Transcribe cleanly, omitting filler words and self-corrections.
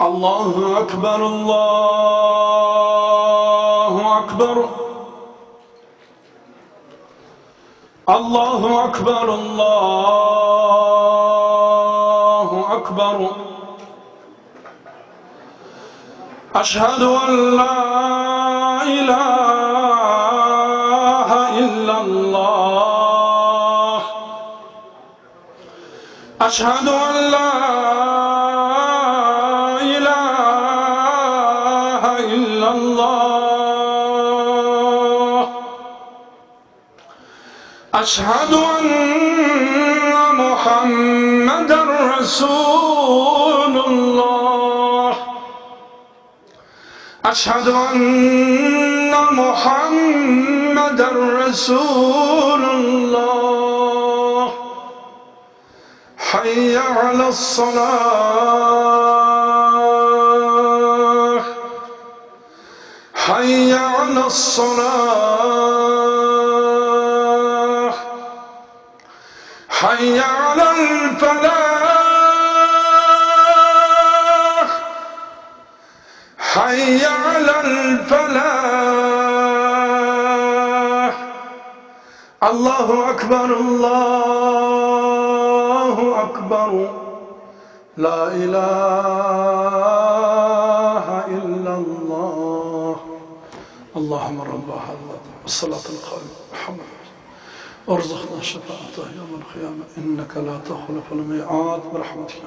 الله أكبر الله أكبر الله أكبر الله أكبر أشهد أن لا إله إلا الله أشهد أن لا إله إلا الله أشهد أن محمدًا رسول الله أشهد أن محمدًا رسول الله حي على الصلاة حي على الصلاة حي على الفلاح حي على الفلاح الله أكبر الله أكبر لا إله إلا الله اللهم رب هذا الصلاة القائمة محمد ارزقنا شفاعته يوم القيامة إنك لا تخلف الميعاد برحمتك.